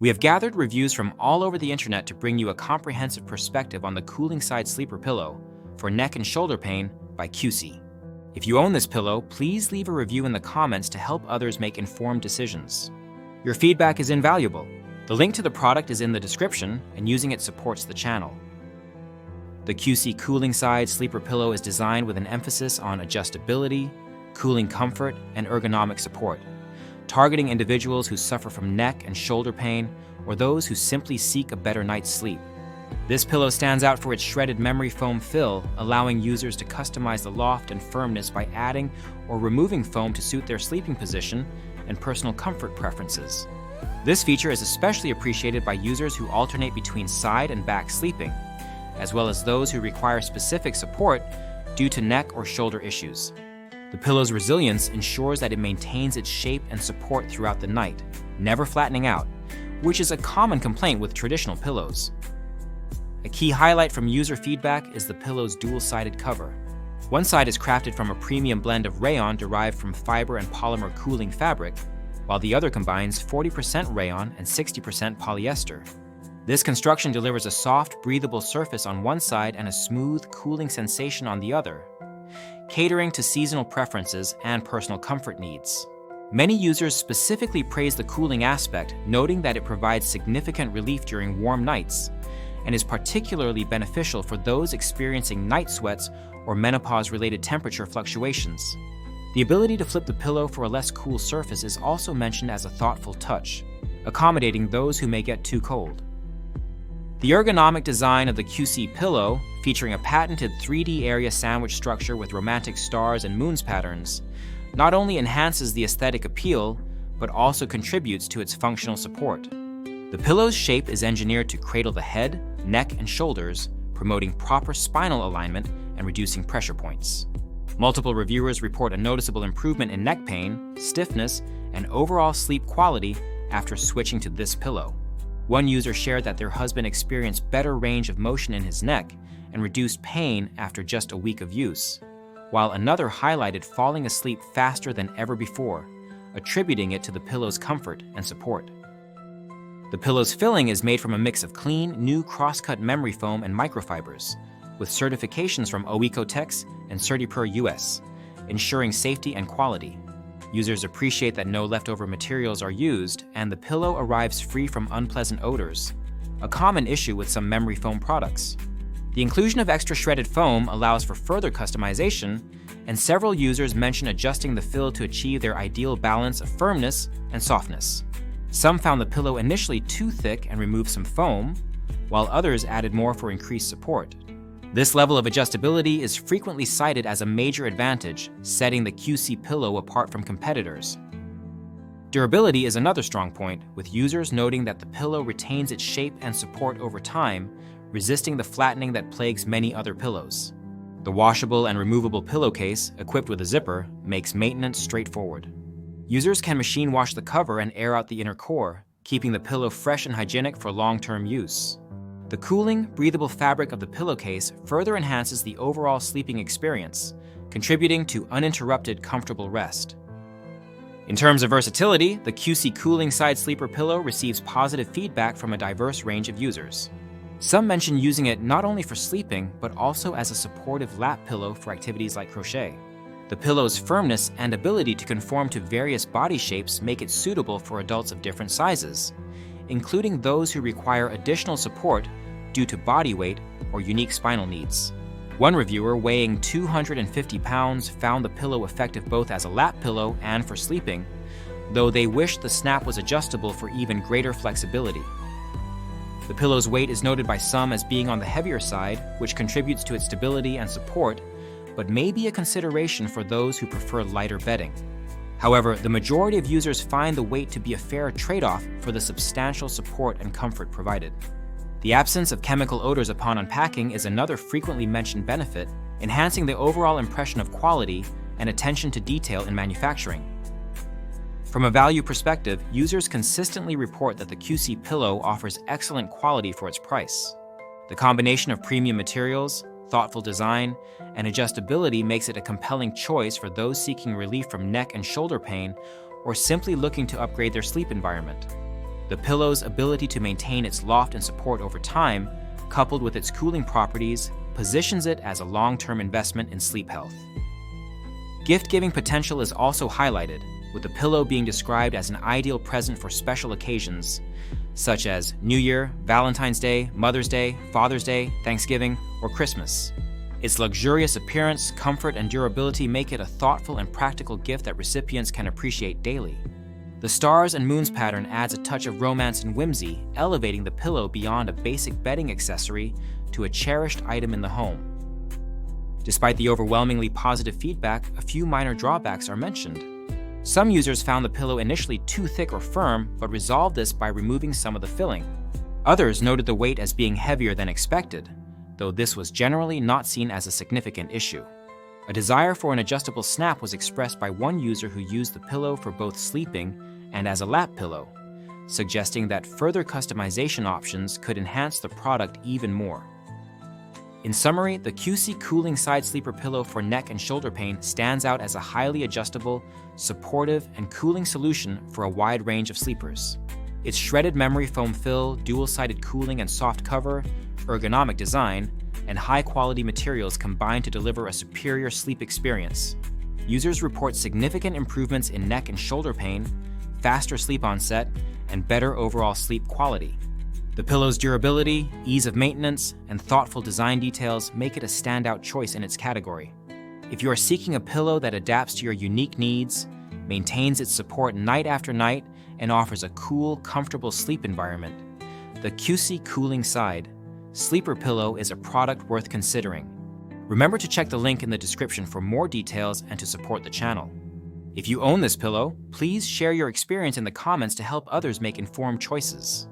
We have gathered reviews from all over the internet to bring you a comprehensive perspective on the Cooling Side Sleeper Pillow for neck and shoulder pain by KUCEY. If you own this pillow, please leave a review in the comments to help others make informed decisions. Your feedback is invaluable. The link to the product is in the description, and using it supports the channel. The KUCEY Cooling Side Sleeper Pillow is designed with an emphasis on adjustability, cooling comfort, and ergonomic support, targeting individuals who suffer from neck and shoulder pain or those who simply seek a better night's sleep. This pillow stands out for its shredded memory foam fill, allowing users to customize the loft and firmness by adding or removing foam to suit their sleeping position and personal comfort preferences. This feature is especially appreciated by users who alternate between side and back sleeping, as well as those who require specific support due to neck or shoulder issues. The pillow's resilience ensures that it maintains its shape and support throughout the night, never flattening out, which is a common complaint with traditional pillows. A key highlight from user feedback is the pillow's dual-sided cover. One side is crafted from a premium blend of rayon derived from fiber and polymer cooling fabric, while the other combines 40% rayon and 60% polyester. This construction delivers a soft, breathable surface on one side and a smooth, cooling sensation on the other, catering to seasonal preferences and personal comfort needs. Many users specifically praise the cooling aspect, noting that it provides significant relief during warm nights and is particularly beneficial for those experiencing night sweats or menopause-related temperature fluctuations. The ability to flip the pillow for a less cool surface is also mentioned as a thoughtful touch, accommodating those who may get too cold. The ergonomic design of the KUCEY pillow, featuring a patented 3D area sandwich structure with romantic stars and moons patterns, not only enhances the aesthetic appeal, but also contributes to its functional support. The pillow's shape is engineered to cradle the head, neck, and shoulders, promoting proper spinal alignment and reducing pressure points. Multiple reviewers report a noticeable improvement in neck pain, stiffness, and overall sleep quality after switching to this pillow. One user shared that their husband experienced better range of motion in his neck and reduced pain after just a week of use, while another highlighted falling asleep faster than ever before, attributing it to the pillow's comfort and support. The pillow's filling is made from a mix of clean, new cross-cut memory foam and microfibers, with certifications from Oecotex and Certipur US, ensuring safety and quality. Users appreciate that no leftover materials are used, and the pillow arrives free from unpleasant odors, a common issue with some memory foam products. The inclusion of extra shredded foam allows for further customization, and several users mention adjusting the fill to achieve their ideal balance of firmness and softness. Some found the pillow initially too thick and removed some foam, while others added more for increased support. This level of adjustability is frequently cited as a major advantage, setting the KUCEY pillow apart from competitors. Durability is another strong point, with users noting that the pillow retains its shape and support over time, resisting the flattening that plagues many other pillows. The washable and removable pillowcase, equipped with a zipper, makes maintenance straightforward. Users can machine wash the cover and air out the inner core, keeping the pillow fresh and hygienic for long-term use. The cooling, breathable fabric of the pillowcase further enhances the overall sleeping experience, contributing to uninterrupted, comfortable rest. In terms of versatility, the KUCEY Cooling Side Sleeper Pillow receives positive feedback from a diverse range of users. Some mention using it not only for sleeping, but also as a supportive lap pillow for activities like crochet. The pillow's firmness and ability to conform to various body shapes make it suitable for adults of different sizes, including those who require additional support due to body weight or unique spinal needs. One reviewer, weighing 250 pounds, found the pillow effective both as a lap pillow and for sleeping, though they wished the snap was adjustable for even greater flexibility. The pillow's weight is noted by some as being on the heavier side, which contributes to its stability and support, but may be a consideration for those who prefer lighter bedding. However, the majority of users find the weight to be a fair trade-off for the substantial support and comfort provided. The absence of chemical odors upon unpacking is another frequently mentioned benefit, enhancing the overall impression of quality and attention to detail in manufacturing. From a value perspective, users consistently report that the KUCEY pillow offers excellent quality for its price. The combination of premium materials, thoughtful design, and adjustability makes it a compelling choice for those seeking relief from neck and shoulder pain or simply looking to upgrade their sleep environment. The pillow's ability to maintain its loft and support over time, coupled with its cooling properties, positions it as a long-term investment in sleep health. Gift-giving potential is also highlighted, with the pillow being described as an ideal present for special occasions, such as New Year, Valentine's Day, Mother's Day, Father's Day, Thanksgiving, or Christmas. Its luxurious appearance, comfort, and durability make it a thoughtful and practical gift that recipients can appreciate daily. The stars and moons pattern adds a touch of romance and whimsy, elevating the pillow beyond a basic bedding accessory to a cherished item in the home. Despite the overwhelmingly positive feedback, a few minor drawbacks are mentioned. Some users found the pillow initially too thick or firm, but resolved this by removing some of the filling. Others noted the weight as being heavier than expected, though this was generally not seen as a significant issue. A desire for an adjustable snap was expressed by one user who used the pillow for both sleeping and as a lap pillow, suggesting that further customization options could enhance the product even more. In summary, the KUCEY Cooling Side Sleeper Pillow for neck and shoulder pain stands out as a highly adjustable, supportive, and cooling solution for a wide range of sleepers. Its shredded memory foam fill, dual-sided cooling and soft cover, ergonomic design, and high-quality materials combine to deliver a superior sleep experience. Users report significant improvements in neck and shoulder pain, faster sleep onset, and better overall sleep quality. The pillow's durability, ease of maintenance, and thoughtful design details make it a standout choice in its category. If you are seeking a pillow that adapts to your unique needs, maintains its support night after night, and offers a cool, comfortable sleep environment, the KUCEY Cooling Side Sleeper Pillow is a product worth considering. Remember to check the link in the description for more details and to support the channel. If you own this pillow, please share your experience in the comments to help others make informed choices.